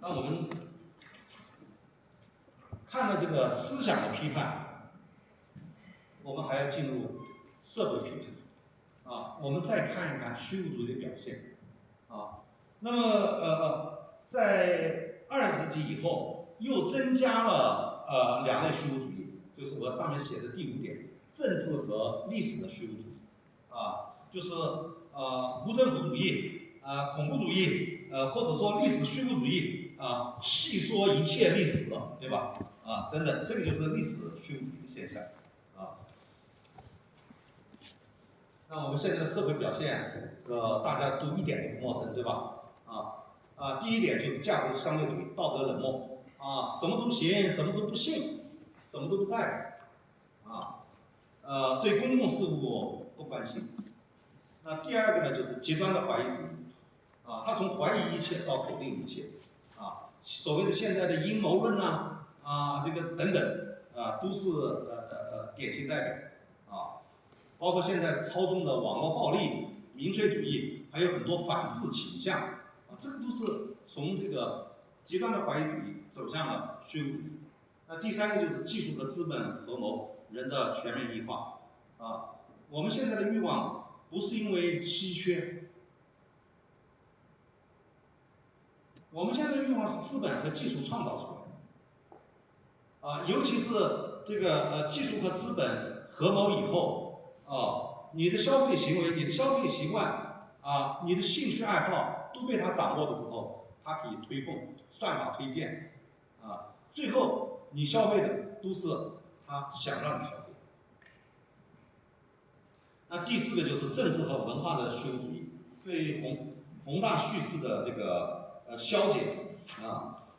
那我们看了这个思想的批判，我们还要进入社会批判啊。我们再看一看虚无主义的表现啊。那么在20世纪以后，又增加了两类虚无主义，就是我上面写的第5点，政治和历史的虚无主义啊，就是无政府主义恐怖主义或者说历史虚无主义细说一切历史，对吧？等等，这个就是历史虚无主义的现象啊。那我们现在的社会表现，大家都一点都不陌生，对吧？第一点就是价值相对主义、道德冷漠什么都行，什么都不信，什么都不在乎对公共事务不关心。那第二个呢，就是极端的怀疑主义他从怀疑一切到否定一切所谓的现在的阴谋论这个等等都是典型代表包括现在操纵的网络暴力、民粹主义，还有很多反智倾向这个都是从这个极端的怀疑主义走向了虚无主义。那第三个就是技术和资本合谋，人的全面异化我们现在的欲望不是因为稀缺，我们现在的欲望是资本和技术创造出来的尤其是这个技术和资本合谋以后你的消费行为、你的消费习惯你的兴趣爱好都被它掌握的时候，它可以推送算法推荐最后你消费的都是它想让你消费。那第4个就是政治和文化的虚无主义，对宏大叙事的这个消解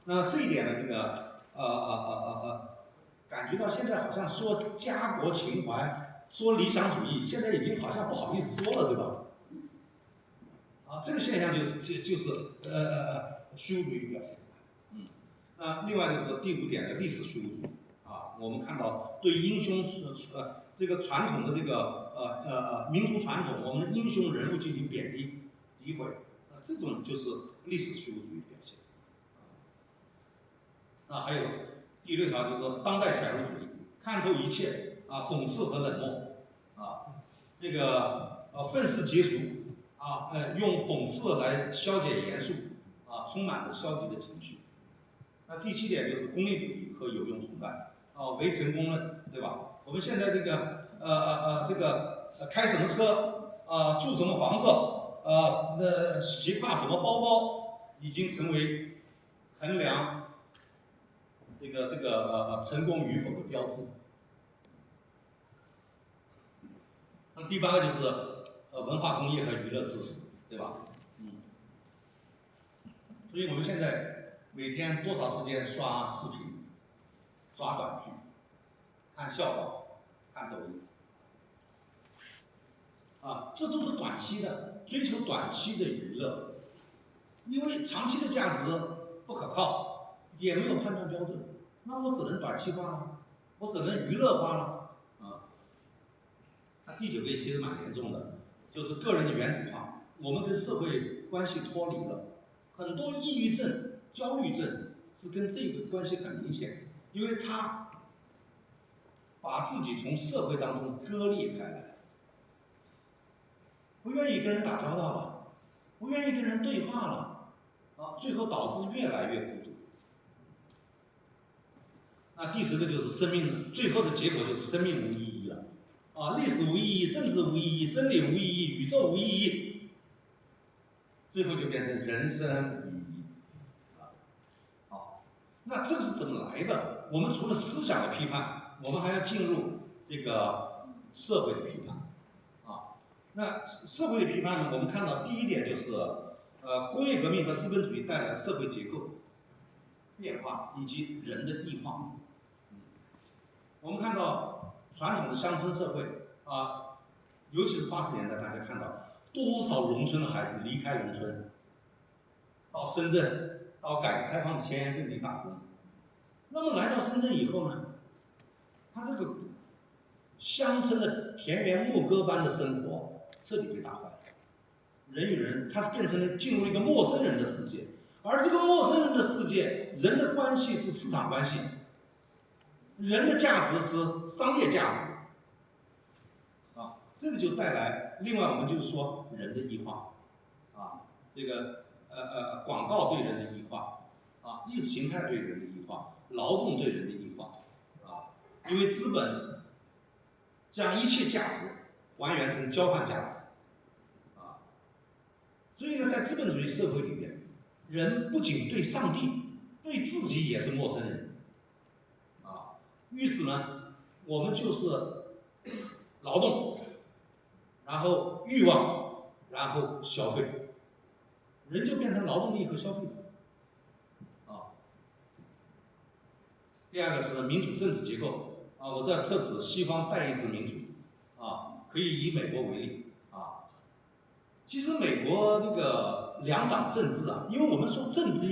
那这一点呢，这个感觉到现在好像说家国情怀、说理想主义，现在已经好像不好意思说了，对吧？这个现象就是虚无主义表现。那另外就是第5点的历史虚无主义我们看到对英雄这个传统的这个民族传统，我们的英雄人物进行贬低、诋毁这种就是历史虚无主义表现。还有第6条就是说当代犬儒主义，看透一切讽刺和冷漠这个愤世嫉俗用讽刺来消解严肃充满了消极的情绪。那第7点就是功利主义和有用崇拜唯成功论，对吧？我们现在这个这个开什么车住什么房子骑挎什么包包，已经成为衡量这个成功与否的标志。那第8个就是文化工业和娱乐知识，对吧？所以我们现在每天多少时间刷视频、刷短剧、看笑话、看抖音这都是短期的，追求短期的娱乐，因为长期的价值不可靠，也没有判断标准，那我只能短期化了，我只能娱乐化了那第9个其实蛮严重的，就是个人的原子化，我们跟社会关系脱离了，很多抑郁症、焦虑症是跟这个关系很明显，因为他把自己从社会当中割裂开来，不愿意跟人打交道了，不愿意跟人对话了最后导致越来越孤独。那第10个就是生命，最后的结果就是生命无意义了历史无意义，政治无意义，真理无意义，宇宙无意义，最后就变成人生无意义那这个是怎么来的？我们除了思想的批判，我们还要进入这个社会的批判那社会的批判呢，我们看到第1点就是工业革命和资本主义带来的社会结构变化以及人的异化我们看到传统的乡村社会尤其是80年代，大家看到多少农村的孩子离开农村，到深圳，到改革开放的前沿阵地打工。那么来到深圳以后呢，他这个乡村的田园牧歌般的生活彻底被打坏了，人与人他变成了进入一个陌生人的世界，而这个陌生人的世界，人的关系是市场关系，人的价值是商业价值，这个就带来另外我们就是说人的异化，这个广告对人的异化，意识形态对人的异化，劳动对人的异化，因为资本将一切价值还原成交换价值，所以呢，在资本主义社会里面，人不仅对上帝，对自己也是陌生人，于是呢，我们就是劳动，然后欲望，然后消费，人就变成劳动力和消费者，第二个是民主政治结构，我这特指西方代议制民主，可以以美国为例，其实美国这个两党政治因为我们说政治应该